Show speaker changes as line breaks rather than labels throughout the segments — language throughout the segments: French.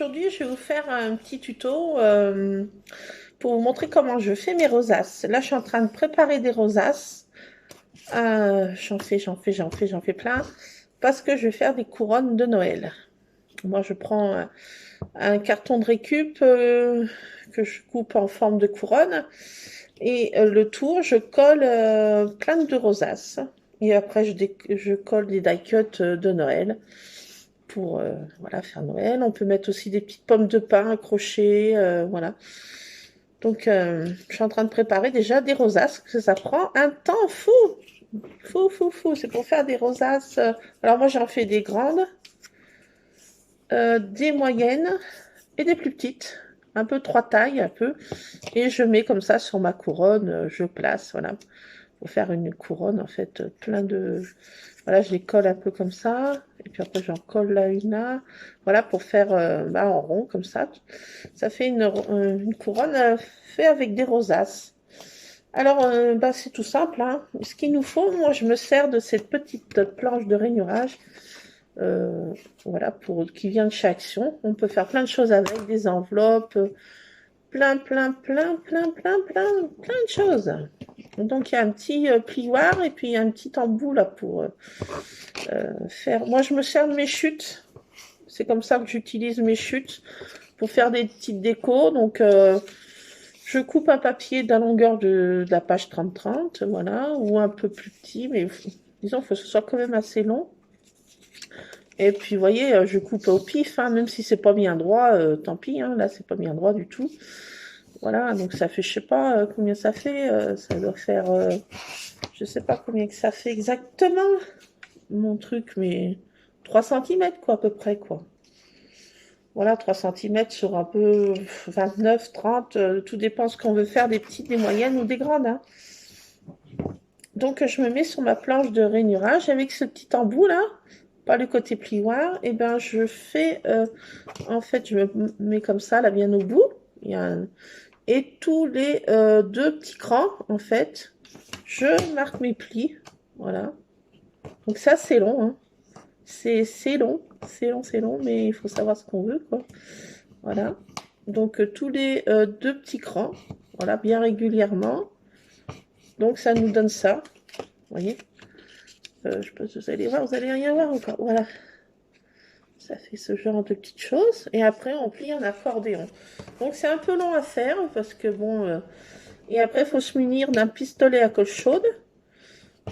aujourd'hui, je vais vous faire un petit tuto pour vous montrer comment je fais mes rosaces. Là, je suis en train de préparer des rosaces. J'en fais plein parce que je vais faire des couronnes de Noël. Moi, je prends un carton de récup que je coupe en forme de couronne et le tour, je colle plein de rosaces. Et après, je colle des die cuts de Noël pour voilà, faire Noël. On peut mettre aussi des petites pommes de pin accrochées, voilà. Donc, je suis en train de préparer déjà des rosaces, parce que ça prend un temps fou. Fou. C'est pour faire des rosaces. Alors moi, j'en fais des grandes, des moyennes et des plus petites. Un peu trois tailles, un peu. Et je mets comme ça sur ma couronne, je place, voilà. Pour faire une couronne, en fait, plein de... Voilà, je les colle un peu comme ça. Et puis après, j'en colle là une là. Voilà, pour faire en rond, comme ça. Ça fait une couronne faite avec des rosaces. Alors, c'est tout simple, hein. Ce qu'il nous faut, moi, je me sers de cette petite planche de rainurage. Voilà, qui vient de chez Action. On peut faire plein de choses avec, des enveloppes, plein de choses. Donc il y a un petit plioir et puis un petit embout là pour faire. Moi je me sers de mes chutes. C'est comme ça que j'utilise mes chutes pour faire des petites décos. Donc je coupe un papier de la longueur de la page 30-30, voilà, ou un peu plus petit, mais disons qu'il faut que ce soit quand même assez long. Et puis, vous voyez, je coupe au pif, hein, même si c'est pas bien droit, tant pis, hein, là, c'est pas bien droit du tout. Voilà, donc ça fait, je sais pas combien ça fait, ça doit faire, je sais pas combien que ça fait exactement, mon truc, mais 3 centimètres, quoi, à peu près, quoi. Voilà, 3 centimètres sur un peu 29, 30, tout dépend ce qu'on veut faire, des petites, des moyennes ou des grandes, hein. Donc, je me mets sur ma planche de rainurage avec ce petit embout, là, pas le côté plioir, et ben, je fais, en fait, je me mets comme ça, là, bien au bout, il y a et tous les deux petits crans, en fait, je marque mes plis, voilà. Donc ça, c'est long, hein. C'est long, mais il faut savoir ce qu'on veut, quoi. Voilà. Donc tous les deux petits crans, voilà, bien régulièrement. Donc ça nous donne ça, vous voyez. Je pense que vous allez voir, vous allez rien voir encore, voilà. Ça fait ce genre de petites choses. Et après, on plie en accordéon. Donc c'est un peu long à faire, parce que bon... Et après, il faut se munir d'un pistolet à colle chaude.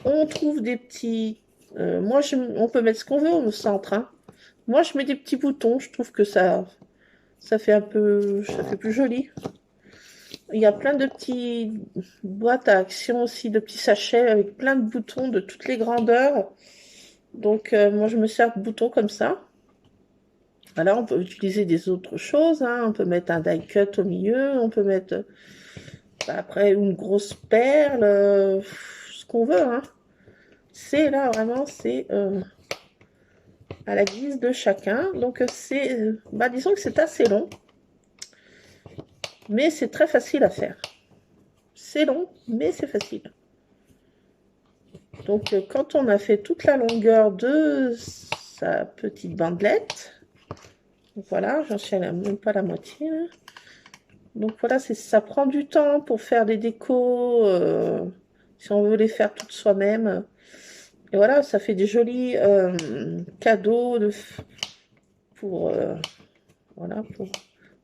On trouve des petits... on peut mettre ce qu'on veut au centre, hein. Moi, je mets des petits boutons. Je trouve que ça fait un peu... Ça fait plus joli. Il y a plein de petites boîtes à action aussi, de petits sachets avec plein de boutons de toutes les grandeurs. Donc, moi, je me sers de boutons comme ça. Voilà, on peut utiliser des autres choses, hein. On peut mettre un die cut au milieu. On peut mettre... après, une grosse perle. Ce qu'on veut, hein. C'est là, vraiment, c'est à la guise de chacun. Donc, disons que c'est assez long, mais c'est très facile à faire. C'est long, mais c'est facile. Donc, quand on a fait toute la longueur de sa petite bandelette, voilà, j'en suis même pas la moitié, là. Donc, voilà, ça prend du temps pour faire des décos, si on veut les faire toutes soi-même. Et voilà, ça fait des jolis cadeaux pour, voilà, pour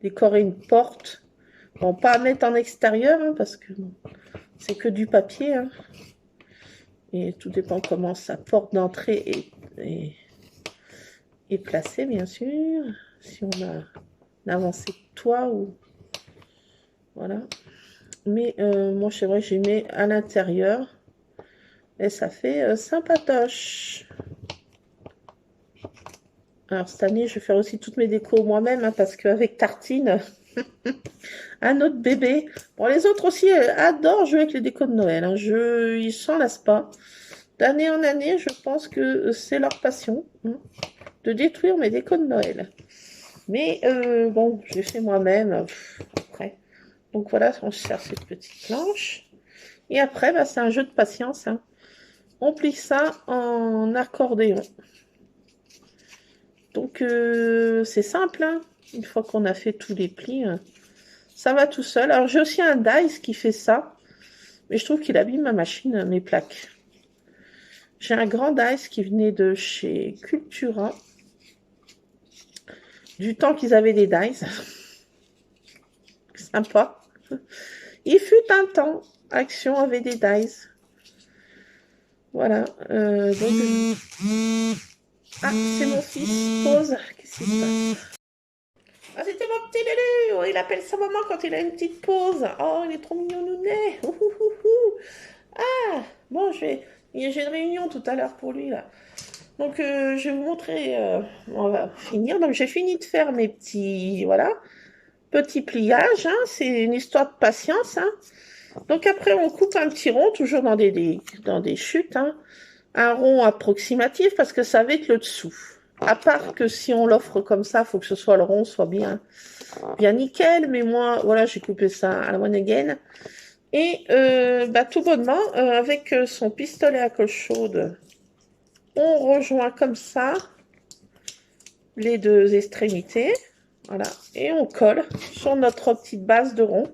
décorer une porte. Bon, pas à mettre en extérieur, hein, parce que c'est que du papier, hein. Et tout dépend comment sa porte d'entrée est placée, bien sûr. Si on a une avancée de toit ou... Voilà. Mais moi, c'est vrai, j'y mets à l'intérieur. Et ça fait sympatoche. Alors, cette année, je vais faire aussi toutes mes décos moi-même, hein, parce qu'avec Tartine... Un autre bébé. Bon, les autres aussi adorent jouer avec les décos de Noël, hein. Ils s'en lassent pas. D'année en année, je pense que c'est leur passion, hein, de détruire mes décos de Noël. Mais bon, je l'ai fait moi-même après. Donc voilà, on se sert cette petite planche. Et après, c'est un jeu de patience, hein. On plie ça en accordéon. Donc c'est simple, hein. Une fois qu'on a fait tous les plis, ça va tout seul. Alors, j'ai aussi un Dice qui fait ça. Mais je trouve qu'il abîme ma machine, mes plaques. J'ai un grand Dice qui venait de chez Cultura. Du temps qu'ils avaient des Dice. Sympa. Il fut un temps. Action avait des Dice. Voilà. Donc... Ah, c'est mon fils. Pause. Qu'est-ce qui se passe? Ah, c'était mon petit Lulu. Oh, il appelle sa maman quand il a une petite pause. Oh, il est trop mignon, nounet. Ah, bon, j'ai une réunion tout à l'heure pour lui, là. Donc, je vais vous montrer. On va finir. Donc, j'ai fini de faire mes petits, voilà, petits pliages. Hein. C'est une histoire de patience. Hein. Donc, après, on coupe un petit rond, toujours dans des chutes. Hein. Un rond approximatif parce que ça va être le dessous. À part que si on l'offre comme ça, il faut que ce soit le rond soit bien nickel. Mais moi, voilà, j'ai coupé ça à la one again. Et tout bonnement, avec son pistolet à colle chaude, on rejoint comme ça les deux extrémités. Voilà. Et on colle sur notre petite base de rond.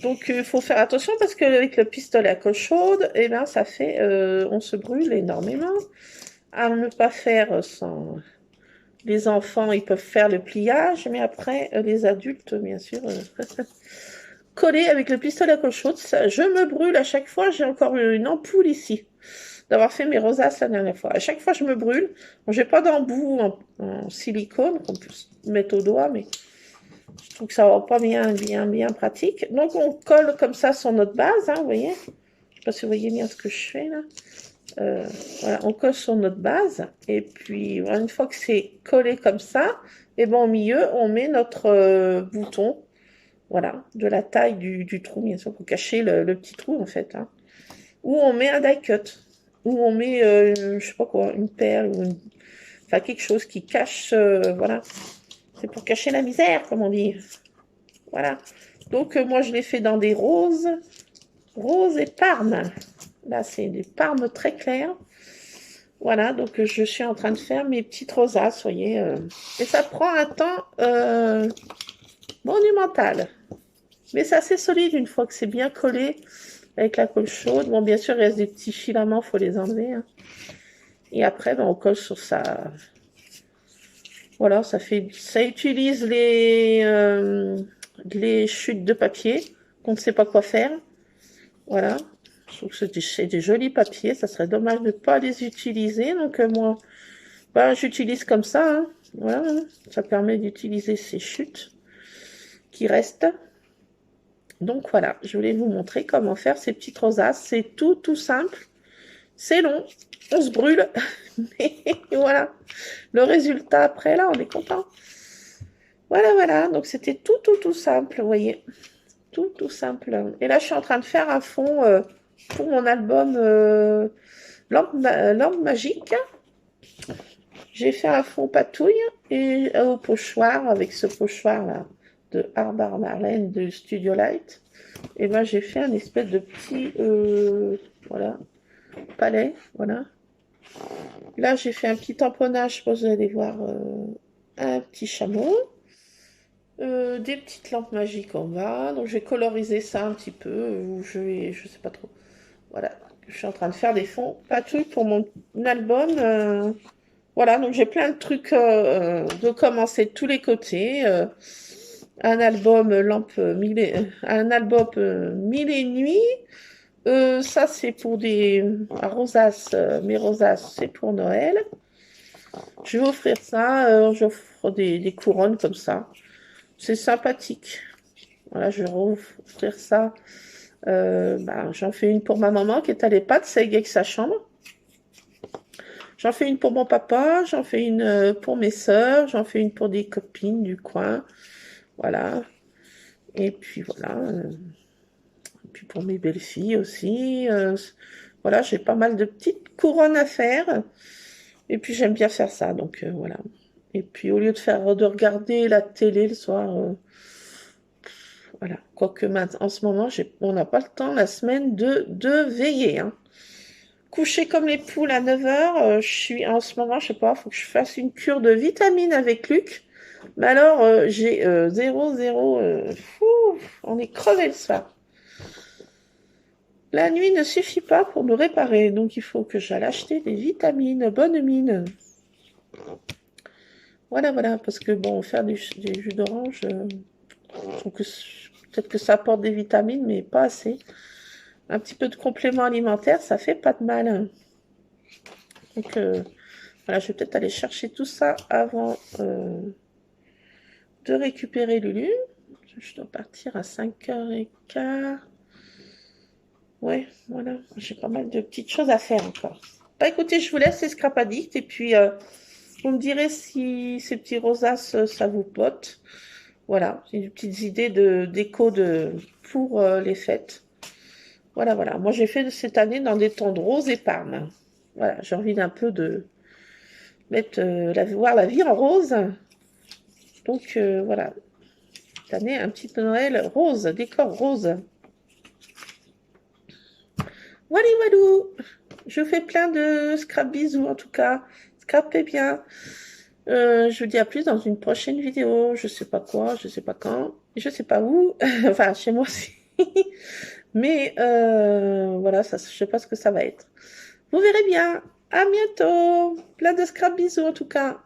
Donc, il faut faire attention parce qu'avec le pistolet à colle chaude, eh ben, ça fait... on se brûle énormément. À ne pas faire sans... Les enfants, ils peuvent faire le pliage, mais après, les adultes, bien sûr... coller avec le pistolet à colle chaude, ça, je me brûle à chaque fois. J'ai encore une ampoule ici d'avoir fait mes rosaces la dernière fois. À chaque fois, je me brûle. Bon, j'ai pas d'embout en silicone qu'on peut mettre au doigt, mais je trouve que ça va pas bien pratique. Donc, on colle comme ça sur notre base, hein, vous voyez. Je sais pas si vous voyez bien ce que je fais là. Voilà, on colle sur notre base. Et puis, voilà, une fois que c'est collé comme ça, et ben, au milieu, on met notre bouton. Voilà, de la taille du trou, bien sûr, pour cacher le petit trou, en fait. Hein. Ou on met un die cut. Ou on met, je sais pas quoi, une perle, enfin quelque chose qui cache, voilà. C'est pour cacher la misère, comme on dit. Voilà. Donc, moi, je l'ai fait dans des roses. Roses et parmes. Là, c'est des parmes très claires. Voilà, donc je suis en train de faire mes petites rosaces, vous voyez. Et ça prend un temps monumental. Mais c'est assez solide une fois que c'est bien collé avec la colle chaude. Bon, bien sûr, il reste des petits filaments, il faut les enlever. Hein. Et après, ben, on colle sur ça. Voilà, ça utilise les chutes de papier qu'on ne sait pas quoi faire. Voilà. Je trouve que c'est des jolis papiers. Ça serait dommage de ne pas les utiliser. Donc, moi, ben, j'utilise comme ça. Hein. Voilà. Ça permet d'utiliser ces chutes qui restent. Donc voilà, je voulais vous montrer comment faire ces petites rosaces. C'est tout simple. C'est long, on se brûle. Mais voilà, le résultat après, là, on est content. Voilà. Donc c'était tout simple, vous voyez. Tout simple. Et là, je suis en train de faire un fond pour mon album Lampe magique. J'ai fait un fond patouille et au pochoir, avec ce pochoir là de Harbar Marlène de Studio Light. Et ben j'ai fait un espèce de petit voilà, palais, voilà. Là j'ai fait un petit tamponnage, vous allez voir un petit chameau. Des petites lampes magiques en bas. Donc j'ai colorisé ça un petit peu. Je sais pas trop. Voilà. Je suis en train de faire des fonds patouilles pour mon album. Voilà, donc j'ai plein de trucs de commencer de tous les côtés. Un album un album mille et nuits. Ça c'est pour des rosaces, mes rosaces c'est pour Noël. Je vais offrir ça, j'offre des couronnes comme ça. C'est sympathique. Voilà, je vais offrir ça. J'en fais une pour ma maman qui est à l'EHPAD, c'est avec sa chambre. J'en fais une pour mon papa, j'en fais une pour mes sœurs, j'en fais une pour des copines du coin. Voilà. Et puis voilà. Et puis pour mes belles-filles aussi. Voilà, j'ai pas mal de petites couronnes à faire. Et puis j'aime bien faire ça, donc voilà. Et puis au lieu de regarder la télé le soir, voilà. Quoique maintenant, en ce moment, on n'a pas le temps la semaine de veiller. Hein. Coucher comme les poules à 9h, je suis en ce moment, je sais pas, il faut que je fasse une cure de vitamines avec Luc. Mais alors, j'ai 0, 0. On est crevé le soir. La nuit ne suffit pas pour nous réparer, donc il faut que j'aille acheter des vitamines, bonnes mines. Voilà, voilà, parce que bon, faire du jus d'orange, je trouve que peut-être que ça apporte des vitamines, mais pas assez. Un petit peu de complément alimentaire, ça fait pas de mal. Donc voilà, je vais peut-être aller chercher tout ça avant de récupérer Lulu. Je dois partir à 5h15. Ouais, voilà, j'ai pas mal de petites choses à faire encore. Bah écoutez, je vous laisse les scrap addicts et puis vous me direz si ces petits rosaces, ça vous pote. Voilà, j'ai des petites idées de déco pour les fêtes. Voilà, voilà. Moi, j'ai fait cette année dans des tons de rose et parme. Voilà, j'ai envie d'un peu de mettre voir la vie en rose. Donc voilà, cette année, un petit Noël rose, décor rose. Voilà, walou. Je vous fais plein de scrap bisous en tout cas. Scrapez bien. Je vous dis à plus dans une prochaine vidéo. Je sais pas quoi, je sais pas quand, je sais pas où. Enfin, chez moi aussi. Mais voilà, ça, je sais pas ce que ça va être. Vous verrez bien. À bientôt. Plein de scrap bisous en tout cas.